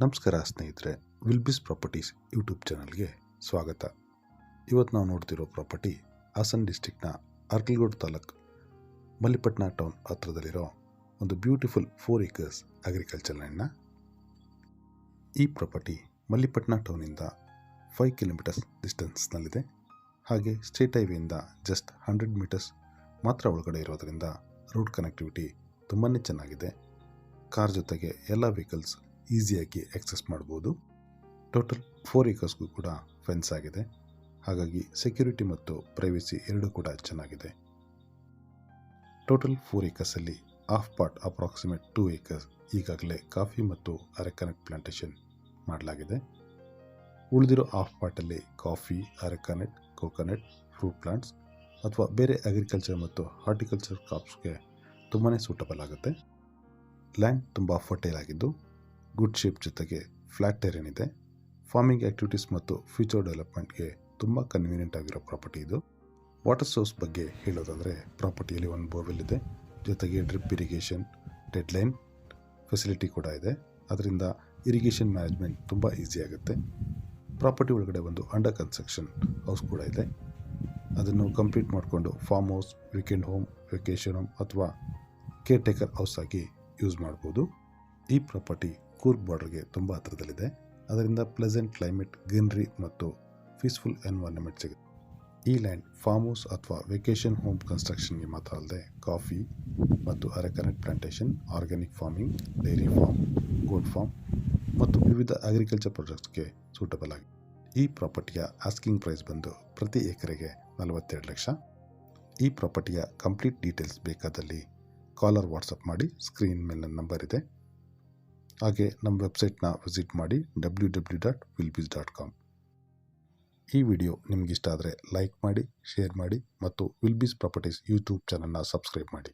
ನಮಸ್ಕಾರ ಸ್ನೇಹಿತರೆ, ವಿಲ್ಬಿಸ್ properties YouTube ಚಾನಲ್ಗೆ ಸ್ವಾಗತ. ಇವತ್ತು ನಾವು ನೋಡ್ತಿರೋ ಪ್ರಾಪರ್ಟಿ ಹಾಸನ್ ಡಿಸ್ಟಿಕ್ನ ಅರ್ಕಲ್ಗೋಡ್ ತಾಲೂಕು ಮಲ್ಲಿಪಟ್ನ ಟೌನ್ ಹತ್ರದಲ್ಲಿರೋ ಒಂದು ಬ್ಯೂಟಿಫುಲ್ 4 acres ಅಗ್ರಿಕಲ್ಚರ್ ಲ್ಯಾಂಡ್ನ. ಈ ಪ್ರಾಪರ್ಟಿ ಮಲ್ಲಿಪಟ್ನ ಟೌನಿಂದ 5 kilometers ಡಿಸ್ಟೆನ್ಸ್ನಲ್ಲಿದೆ. ಹಾಗೆ ಸ್ಟೇಟ್ ಹೈವೇಯಿಂದ ಜಸ್ಟ್ 100 meters ಮಾತ್ರ ಒಳಗಡೆ ಇರೋದರಿಂದ ರೋಡ್ ಕನೆಕ್ಟಿವಿಟಿ ತುಂಬಾ ಚೆನ್ನಾಗಿದೆ. ಕಾರ್ ಜೊತೆಗೆ ಎಲ್ಲ ವೆಹಿಕಲ್ಸ್ ಈಸಿಯಾಗಿ ಆಕ್ಸೆಸ್ ಮಾಡ್ಬೋದು. ಟೋಟಲ್ 4 acresಗೂ ಕೂಡ ಫೆನ್ಸ್ ಆಗಿದೆ. ಹಾಗಾಗಿ ಸೆಕ್ಯೂರಿಟಿ ಮತ್ತು ಪ್ರೈವಸಿ ಎರಡೂ ಕೂಡ ಚೆನ್ನಾಗಿದೆ. ಟೋಟಲ್ 4 acresಲ್ಲಿ ಹಾಫ್ ಪಾರ್ಟ್ ಅಪ್ರಾಕ್ಸಿಮೇಟ್ 2 acres ಈಗಾಗಲೇ ಕಾಫಿ ಮತ್ತು ಅರೆಕಾನೆಟ್ ಪ್ಲಾಂಟೇಶನ್ ಮಾಡಲಾಗಿದೆ. ಉಳಿದಿರೋ ಹಾಫ್ ಪಾರ್ಟಲ್ಲಿ coffee, areca nut, coconut, fruit plants ಅಥವಾ ಬೇರೆ ಅಗ್ರಿಕಲ್ಚರ್ ಮತ್ತು ಹಾರ್ಟಿಕಲ್ಚರ್ ಕ್ರಾಪ್ಸ್ಗೆ ತುಂಬಾ ಸೂಟಬಲ್ ಆಗುತ್ತೆ. ಲ್ಯಾಂಡ್ ತುಂಬ ಫರ್ಟೈಲ್ ಆಗಿದ್ದು ಗುಡ್ ಶೇಪ್ ಜೊತೆಗೆ ಫ್ಲ್ಯಾಟ್ ಟೆರೇನ್ ಇದೆ. ಫಾರ್ಮಿಂಗ್ ಆ್ಯಕ್ಟಿವಿಟೀಸ್ ಮತ್ತು ಫ್ಯೂಚರ್ ಡೆವಲಪ್ಮೆಂಟ್ಗೆ ತುಂಬ ಕನ್ವೀನಿಯೆಂಟ್ ಆಗಿರೋ ಪ್ರಾಪರ್ಟಿ ಇದು. ವಾಟರ್ ಸೋರ್ಸ್ ಬಗ್ಗೆ ಹೇಳೋದಾದರೆ ಪ್ರಾಪರ್ಟಿಯಲ್ಲಿ ಒಂದು ಬೋರ್ವೆಲ್ ಇದೆ, ಜೊತೆಗೆ drip irrigation, dead line facility ಕೂಡ ಇದೆ. ಅದರಿಂದ ಇರಿಗೇಷನ್ ಮ್ಯಾನೇಜ್ಮೆಂಟ್ ತುಂಬ ಈಸಿ ಆಗುತ್ತೆ. ಪ್ರಾಪರ್ಟಿ ಒಳಗಡೆ ಒಂದು ಅಂಡರ್ ಕನ್ಸ್ಟ್ರಕ್ಷನ್ ಹೌಸ್ ಕೂಡ ಇದೆ. ಅದನ್ನು ಕಂಪ್ಲೀಟ್ ಮಾಡಿಕೊಂಡು farm house, weekend home, vacation home ಅಥವಾ ಕೇರ್ ಟೇಕರ್ ಹೌಸ್ ಆಗಿ ಯೂಸ್ ಮಾಡ್ಬೋದು. ಈ ಪ್ರಾಪರ್ಟಿ ಕೂರ್ಗ್ ಬಾರ್ಡರ್ಗೆ ತುಂಬ ಹತ್ತಿರದಲ್ಲಿದೆ. ಅದರಿಂದ ಪ್ಲೆಸೆಂಟ್ ಕ್ಲೈಮೇಟ್, ಗ್ರೀನರಿ ಮತ್ತು ಪೀಸ್ಫುಲ್ ಎನ್ವೈರನ್ಮೆಂಟ್ ಸಿಗುತ್ತೆ. ಈ ಲ್ಯಾಂಡ್ ಫಾರ್ಮ್ ಹೌಸ್ ಅಥವಾ ವೆಕೇಷನ್ ಹೋಮ್ ಕನ್ಸ್ಟ್ರಕ್ಷನ್ಗೆ ಮಾತ್ರ ಅಲ್ಲದೆ ಕಾಫಿ ಮತ್ತು areca nut plantation, organic farming, dairy farm, goat farm ಮತ್ತು ವಿವಿಧ ಅಗ್ರಿಕಲ್ಚರ್ ಪ್ರಾಜೆಕ್ಟ್ಸ್ಗೆ ಸೂಟಬಲ್ ಆಗಿದೆ. ಈ ಪ್ರಾಪರ್ಟಿಯ ಆಸ್ಕಿಂಗ್ ಪ್ರೈಸ್ ಬಂದು ಪ್ರತಿ ಎಕರೆಗೆ 42 ಲಕ್ಷ. ಈ ಪ್ರಾಪರ್ಟಿಯ ಕಂಪ್ಲೀಟ್ ಡೀಟೇಲ್ಸ್ ಬೇಕಾದಲ್ಲಿ ಕಾಲರ್ ವಾಟ್ಸಪ್ ಮಾಡಿ. ಸ್ಕ್ರೀನ್ ಮೇಲೆ ನನ್ನ ನಂಬರ್ ಇದೆ. ಹಾಗೆ ನಮ್ಮ ವೆಬ್ಸೈಟ್ನ ವಿಸಿಟ್ ಮಾಡಿ www.wilbis.com. ಈ ವಿಡಿಯೋ ನಿಮಗಿಷ್ಟ ಆದರೆ ಲೈಕ್ ಮಾಡಿ, ಶೇರ್ ಮಾಡಿ ಮತ್ತು ವಿಲ್ಬಿಸ್ ಪ್ರಾಪರ್ಟೀಸ್ ಯೂಟ್ಯೂಬ್ ಚಾನಲ್ನ ಸಬ್ಸ್ಕ್ರೈಬ್ ಮಾಡಿ.